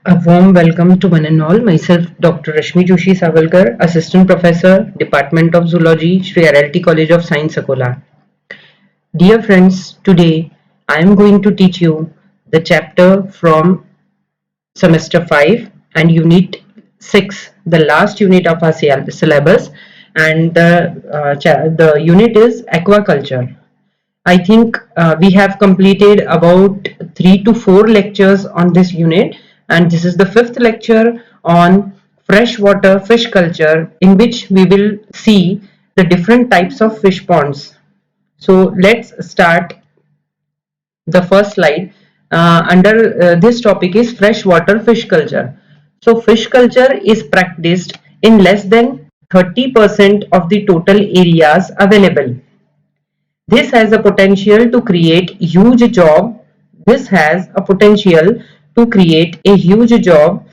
A warm welcome to one and all. Myself, Dr. Rashmi Joshi Savalkar, Assistant Professor, Department of Zoology, Sri RLT College of Science, Akola. Dear friends, today I am going to teach you the chapter from semester 5 and unit 6, the last unit of our syllabus, and the unit is aquaculture. I think we have completed about 3 to 4 lectures on this unit, and this is the fifth lecture on freshwater fish culture, in which we will see the different types of fish ponds. So let's start the first slide. Under this topic is freshwater fish culture. So fish culture is practiced in less than 30% of the total areas available. This has a potential to create huge job. This has a potential to create a huge job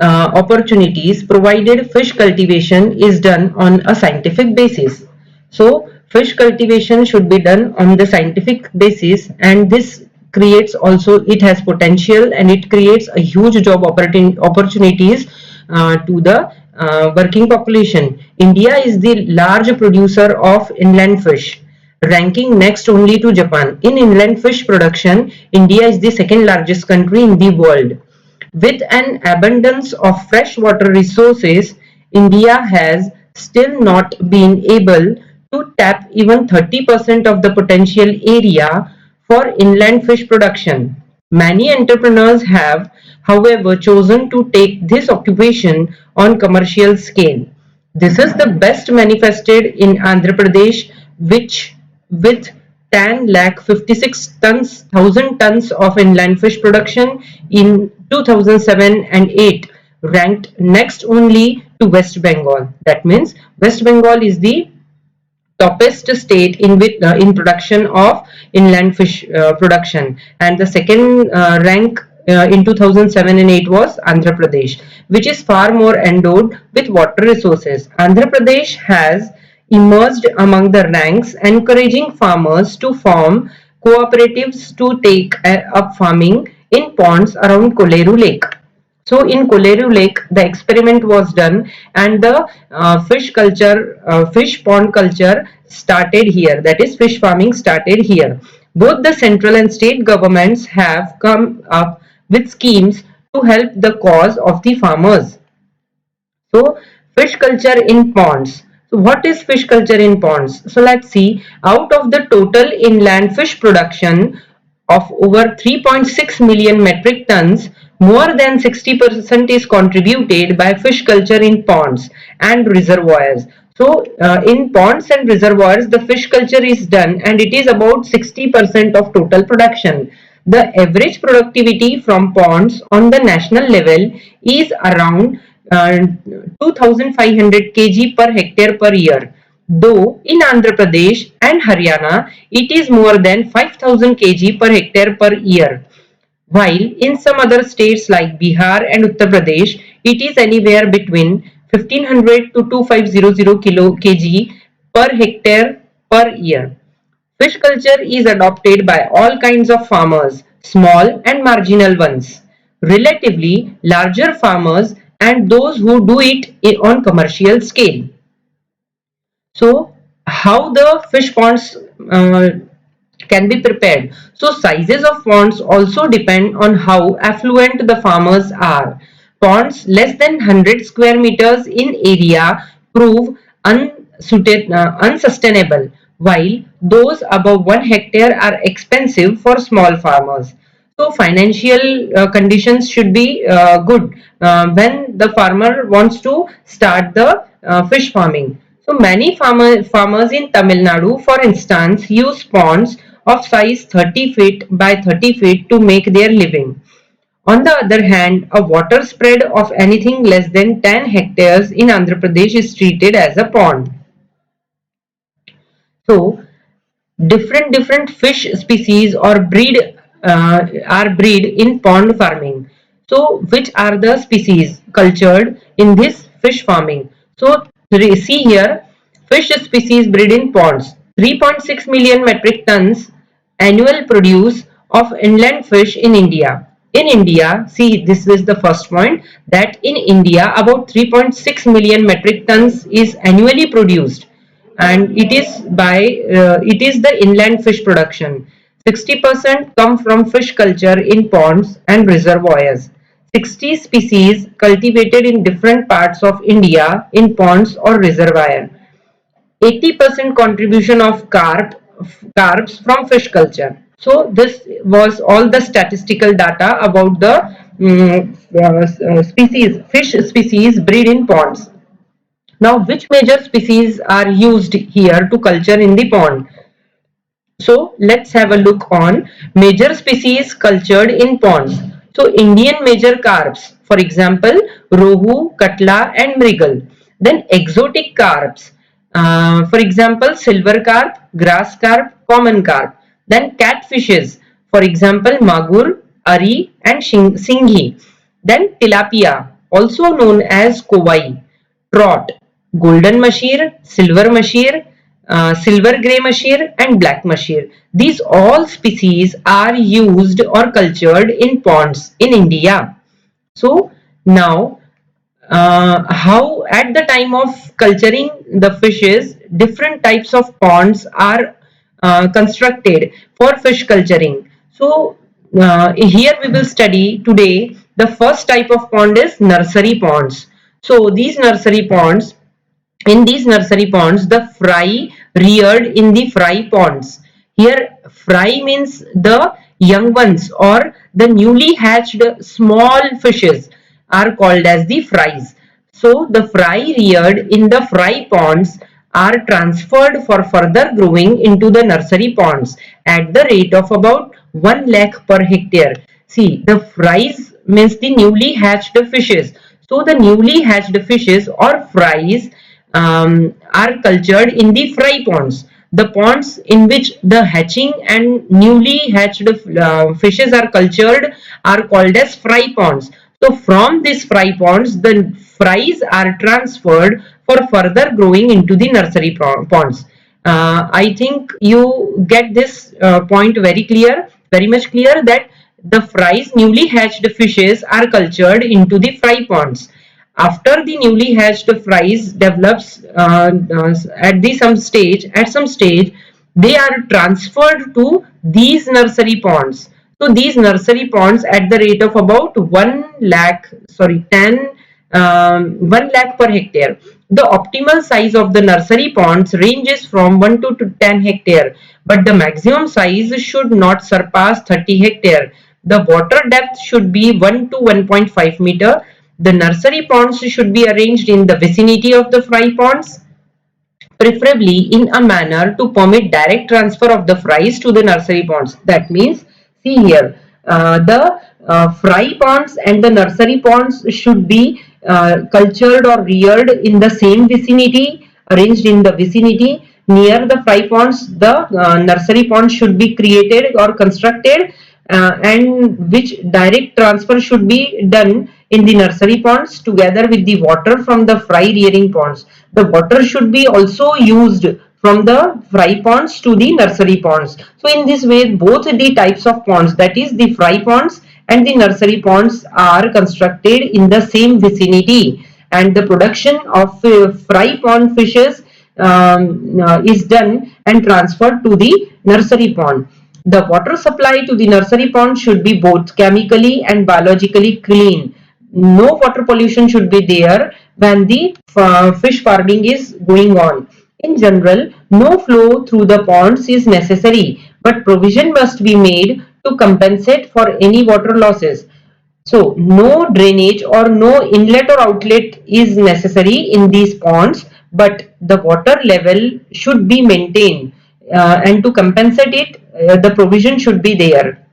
opportunities provided fish cultivation is done on a scientific basis. So fish cultivation should be done on the scientific basis, and this creates also, it has potential and it creates a huge job opportunities to the working population. India is the large producer of inland fish, ranking next only to Japan. In inland fish production, India is the second largest country in the world. With an abundance of freshwater resources, India has still not been able to tap even 30% of the potential area for inland fish production. Many entrepreneurs have, however, chosen to take this occupation on commercial scale. This is the best manifested in Andhra Pradesh, which with 10 lakh 56 tons, 1000 tons of inland fish production in 2007 and 8, ranked next only to West Bengal. That means West Bengal is the toppest state in production of inland fish production, and the second rank in 2007 and 8 was Andhra Pradesh, which is far more endowed with water resources. Andhra Pradesh has emerged among the ranks, encouraging farmers to form cooperatives to take up farming in ponds around Koleru Lake. So in Koleru Lake, the experiment was done, and the fish pond culture started here. That is, fish farming started here. Both the central and state governments have come up with schemes to help the cause of the farmers. So fish culture in ponds. So what is fish culture in ponds? So let's see. Out of the total inland fish production of over 3.6 million metric tons, more than 60% is contributed by fish culture in ponds and reservoirs. So in ponds and reservoirs, the fish culture is done, and it is about 60% of total production. The average productivity from ponds on the national level is around 2500 kg per hectare per year. Though in Andhra Pradesh and Haryana, it is more than 5000 kg per hectare per year. While in some other states like Bihar and Uttar Pradesh, it is anywhere between 1500 to 2500 kg per hectare per year. Fish culture is adopted by all kinds of farmers, small and marginal ones, relatively larger farmers, and those who do it on commercial scale. So, how the fish ponds can be prepared? So, sizes of ponds also depend on how affluent the farmers are. Ponds less than 100 square meters in area prove unsustainable, while those above 1 hectare are expensive for small farmers. So financial conditions should be good when the farmer wants to start the fish farming. So many farmers in Tamil Nadu, for instance, use ponds of size 30 feet by 30 feet to make their living. On the other hand, a water spread of anything less than 10 hectares in Andhra Pradesh is treated as a pond. So different fish species or breed are bred in pond farming. So which are the species cultured in this fish farming? So see here, fish species bred in ponds, 3.6 million metric tons annual produce of inland fish in India. In India, see, this is the first point, that in India about 3.6 million metric tons is annually produced, and it is the inland fish production. 60% come from fish culture in ponds and reservoirs. 60 species cultivated in different parts of India in ponds or reservoir. 80% contribution of carbs from fish culture. So this was all the statistical data about the fish species bred in ponds. Now, which major species are used here to culture in the pond? So let's have a look on major species cultured in ponds. So Indian major carps, for example, rohu, katla and mrigal. Then exotic carps, for example, silver carp, grass carp, common carp. Then catfishes, for example, magur, ari and singhi. Then tilapia, also known as kowai, trot, golden mashir, silver mashir, silver grey mashir and black mashir. These all species are used or cultured in ponds in India. So now, how at the time of culturing the fishes, different types of ponds are constructed for fish culturing. So here we will study today the first type of pond is nursery ponds. So these nursery ponds, in these nursery ponds, the fry reared in the fry ponds. Here, fry means the young ones or the newly hatched small fishes are called as the fries. So, the fry reared in the fry ponds are transferred for further growing into the nursery ponds at the rate of about 1 lakh per hectare. See, the fries means the newly hatched fishes. So, the newly hatched fishes or fries are cultured in the fry ponds. The ponds in which the hatching and newly hatched fishes are cultured are called as fry ponds. So from these fry ponds, the fries are transferred for further growing into the nursery ponds. I think you get this point very clear, very much clear, that the fries newly hatched fishes are cultured into the fry ponds. After the newly hatched fries develops at some stage, they are transferred to these nursery ponds. So these nursery ponds at the rate of about 1 lakh per hectare. The optimal size of the nursery ponds ranges from 1 to 10 hectare, but the maximum size should not surpass 30 hectare. The water depth should be 1 to 1.5 meter. The nursery ponds should be arranged in the vicinity of the fry ponds, preferably in a manner to permit direct transfer of the fries to the nursery ponds. That means, see here, the fry ponds and the nursery ponds should be cultured or reared in the same vicinity, arranged in the vicinity. Near the fry ponds, the nursery ponds should be created or constructed, and which direct transfer should be done in the nursery ponds together with the water from the fry rearing ponds. The water should be also used from the fry ponds to the nursery ponds. So in this way, both the types of ponds, that is the fry ponds and the nursery ponds, are constructed in the same vicinity, and the production of fry pond fishes is done and transferred to the nursery pond. The water supply to the nursery pond should be both chemically and biologically clean. No water pollution should be there when the fish farming is going on. In general, no flow through the ponds is necessary, but provision must be made to compensate for any water losses. So, no drainage or no inlet or outlet is necessary in these ponds, but the water level should be maintained, and to compensate it, the provision should be there.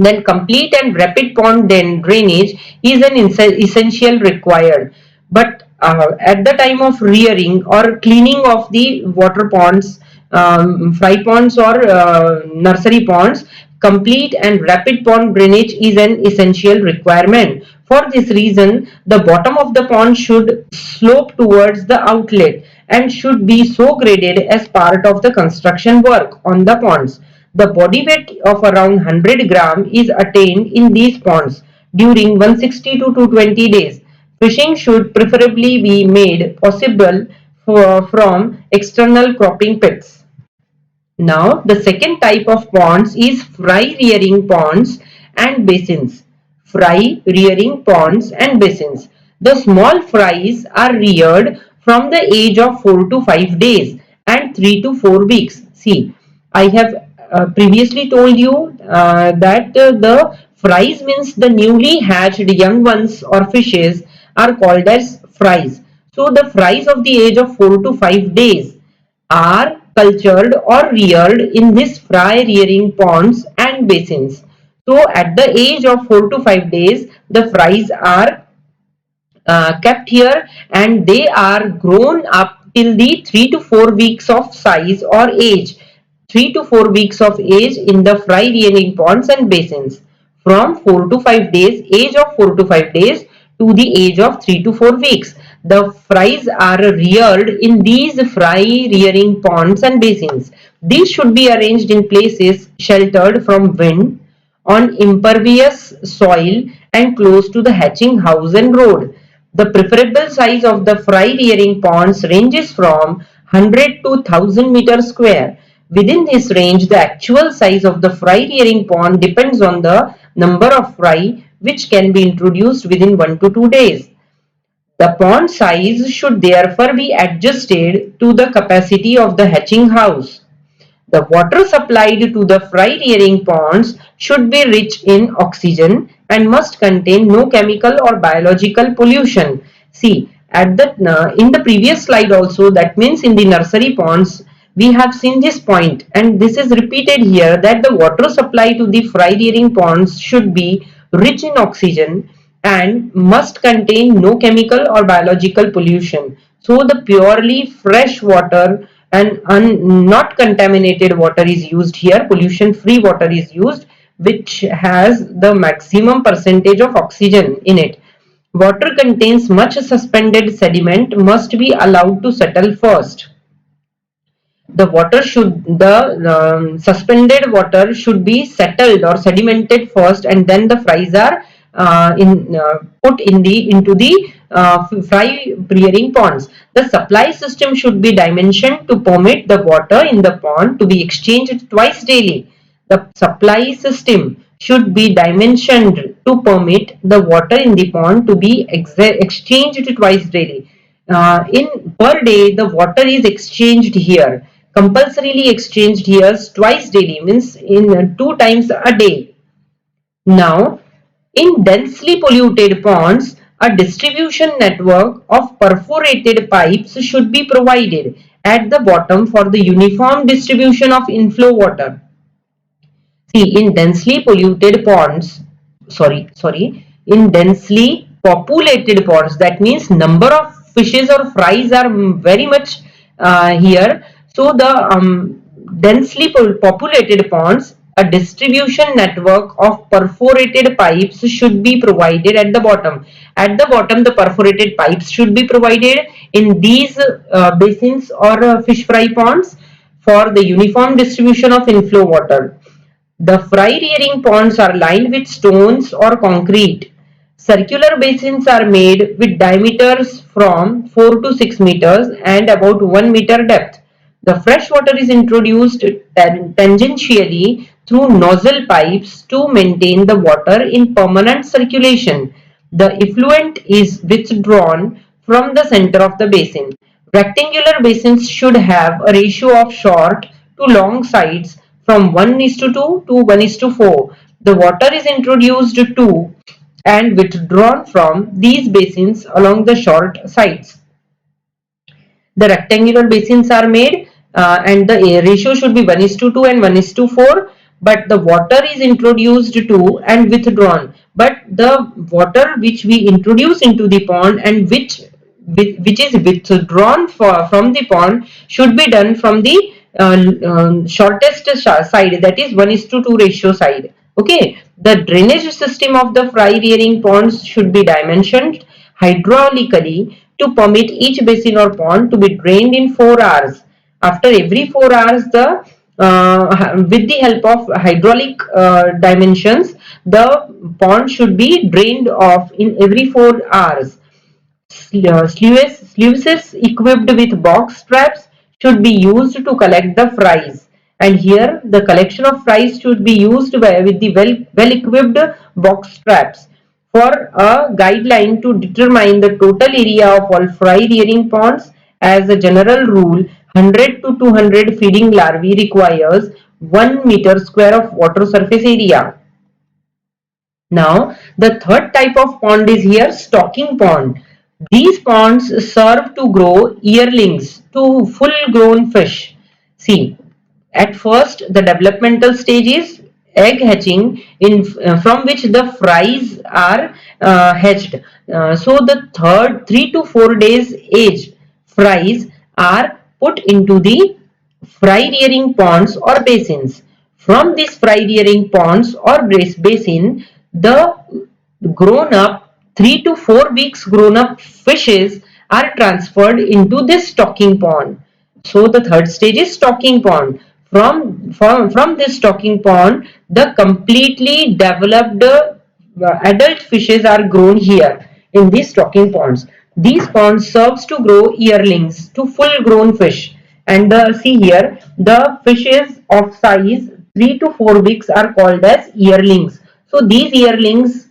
Then complete and rapid pond drainage is an essential required. But at the time of rearing or cleaning of the water ponds, fry ponds or nursery ponds, complete and rapid pond drainage is an essential requirement. For this reason, the bottom of the pond should slope towards the outlet and should be so graded as part of the construction work on the ponds. The body weight of around 100 gram is attained in these ponds during 160 to 220 days. Fishing should preferably be made possible from external cropping pits. Now, the second type of ponds is fry rearing ponds and basins. Fry rearing ponds and basins. The small fries are reared from the age of 4 to 5 days and 3 to 4 weeks. See, I have previously told you that the fries means the newly hatched young ones or fishes are called as fries. So, the fries of the age of 4 to 5 days are cultured or reared in these fry rearing ponds and basins. So at the age of 4 to 5 days, the fries are kept here and they are grown up till the 3 to 4 weeks of size or age. 3 to 4 weeks of age in the fry rearing ponds and basins. From 4 to 5 days, age of 4 to 5 days to the age of 3 to 4 weeks. The fries are reared in these fry rearing ponds and basins. These should be arranged in places sheltered from wind, on impervious soil and close to the hatching house and road. The preferable size of the fry rearing ponds ranges from 100 to 1000 meter square. Within this range, the actual size of the fry rearing pond depends on the number of fry which can be introduced within 1 to 2 days. The pond size should therefore be adjusted to the capacity of the hatching house. The water supplied to the fry rearing ponds should be rich in oxygen and must contain no chemical or biological pollution. See, at the in the previous slide also, that means in the nursery ponds, we have seen this point and this is repeated here that the water supply to the fry rearing ponds should be rich in oxygen and must contain no chemical or biological pollution. So the purely fresh water and not contaminated water is used here, pollution free water is used, which has the maximum percentage of oxygen in it. Water contains much suspended sediment must be allowed to settle first. The suspended water should be settled or sedimented first, and then the fries are put into the fry rearing ponds. The supply system should be dimensioned to permit the water in the pond to be exchanged twice daily. The supply system should be dimensioned to permit the water in the pond to be exchanged twice daily. In per day, the water is exchanged here, compulsorily exchanged here twice daily, means in 2 times a day. Now, in densely polluted ponds, a distribution network of perforated pipes should be provided at the bottom for the uniform distribution of inflow water. See, in densely polluted ponds, in densely populated ponds, that means number of fishes or fries are very much here. So the densely populated ponds, a distribution network of perforated pipes should be provided at the bottom. At the bottom, the perforated pipes should be provided in these basins or fish fry ponds for the uniform distribution of inflow water. The fry rearing ponds are lined with stones or concrete. Circular basins are made with diameters from 4 to 6 meters and about 1 meter depth. The fresh water is introduced tangentially through nozzle pipes to maintain the water in permanent circulation. The effluent is withdrawn from the center of the basin. Rectangular basins should have a ratio of short to long sides from 1:2 to 1:4. The water is introduced to and withdrawn from these basins along the short sides. The rectangular basins are made and the ratio should be 1:2 and 1:4, but the water is introduced to and withdrawn. But the water which we introduce into the pond and which is withdrawn from the pond should be done from the shortest side, that is 1:2 ratio side. Okay, the drainage system of the fry rearing ponds should be dimensioned hydraulically to permit each basin or pond to be drained in 4 hours. After every 4 hours, the with the help of hydraulic dimensions, the pond should be drained off in every 4 hours. Sluices equipped with box traps should be used to collect the fries. And here the collection of fries should be used with the well equipped box traps. For a guideline to determine the total area of all fry rearing ponds, as a general rule, 100 to 200 feeding larvae requires 1 meter square of water surface area. Now, the third type of pond is here stocking pond. These ponds serve to grow yearlings to full grown fish. See, at first the developmental stage is egg hatching from which the fries are hatched. So the third 3 to 4 days age fries are put into the fry rearing ponds or basins. From these fry rearing ponds or basin, the grown up 3 to 4 weeks grown up fishes are transferred into this stocking pond. So the third stage is stocking pond. From this stocking pond, the completely developed adult fishes are grown here in these stocking ponds. These ponds serves to grow yearlings to full grown fish. And see here, the fishes of size 3 to 4 weeks are called as yearlings. So these yearlings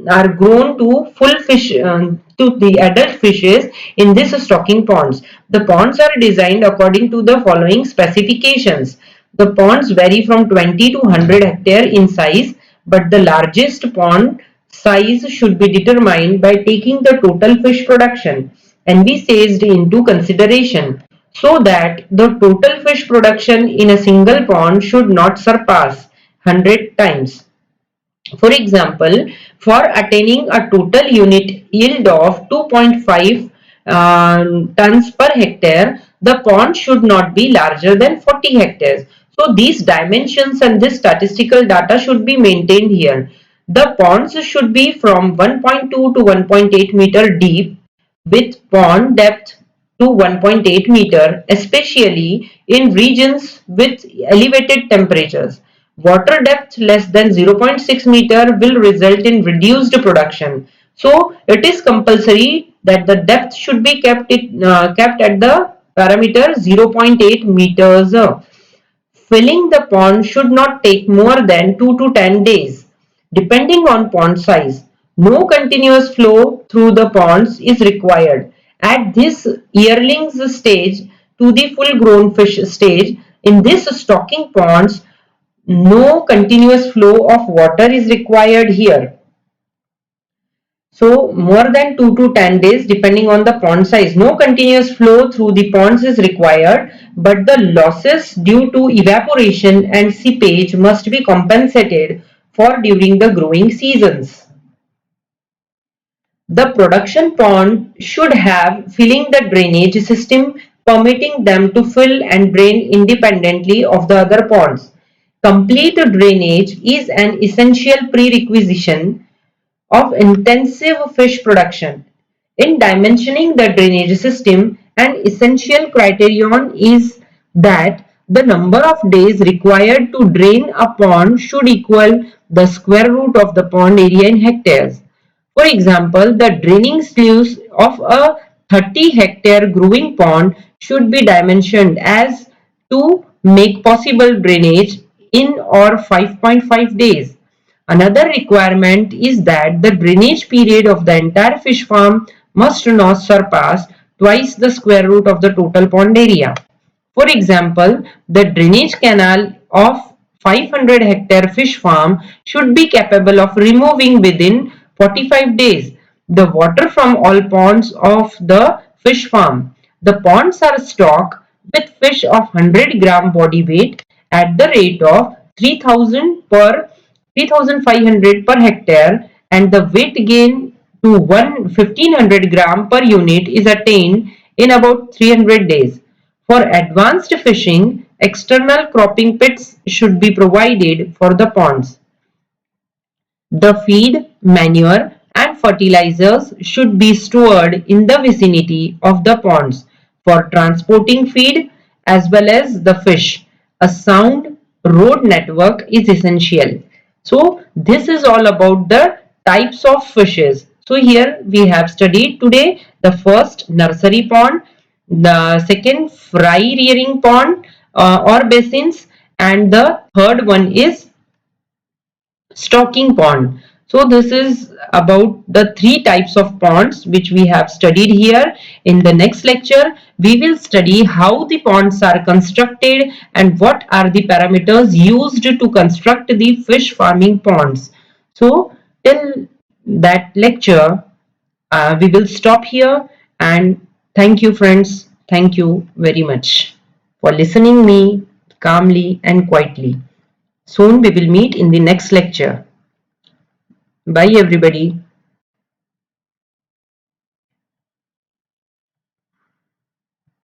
are grown to full fish to the adult fishes in this stocking ponds. The ponds are designed according to the following specifications. The ponds vary from 20 to 100 hectare in size, but the largest pond size should be determined by taking the total fish production and be sized into consideration, so that the total fish production in a single pond should not surpass 100 times. For example, for attaining a total unit yield of 2.5 tons per hectare, the pond should not be larger than 40 hectares. So these dimensions and this statistical data should be maintained here. The ponds should be from 1.2 to 1.8 meter deep with pond depth to 1.8 meter, especially in regions with elevated temperatures. Water depth less than 0.6 meter will result in reduced production. So it is compulsory that the depth should be kept at the parameter 0.8 meters. Filling the pond should not take more than 2 to 10 days, depending on pond size. No continuous flow through the ponds is required. At this yearlings stage to the full grown fish stage, in this stocking ponds, no continuous flow of water is required here. So more than 2 to 10 days depending on the pond size. No continuous flow through the ponds is required, but the losses due to evaporation and seepage must be compensated for during the growing seasons. The production pond should have filling the drainage system, permitting them to fill and drain independently of the other ponds. Complete drainage is an essential prerequisite of intensive fish production. In dimensioning the drainage system, an essential criterion is that the number of days required to drain a pond should equal the square root of the pond area in hectares. For example, the draining sluice of a 30 hectare growing pond should be dimensioned as to make possible drainage in or 5.5 days. Another requirement is that the drainage period of the entire fish farm must not surpass twice the square root of the total pond area. For example, the drainage canal of 500 hectare fish farm should be capable of removing within 45 days the water from all ponds of the fish farm. The ponds are stocked with fish of 100 gram body weight at the rate of 3,500 per hectare, and the weight gain to 1,500 gram per unit is attained in about 300 days. For advanced fishing, external cropping pits should be provided for the ponds. The feed, manure and fertilizers should be stored in the vicinity of the ponds for transporting feed as well as the fish. a sound road network is essential. So this is all about the types of fishes. So here we have studied today the first nursery pond, the second fry rearing pond or basins, and the third one is stocking pond. So this is about the three types of ponds which we have studied here. In the next lecture, we will study how the ponds are constructed and what are the parameters used to construct the fish farming ponds. So till that lecture, we will stop here, and thank you friends. Thank you very much for listening me calmly and quietly. Soon we will meet in the next lecture. Bye everybody.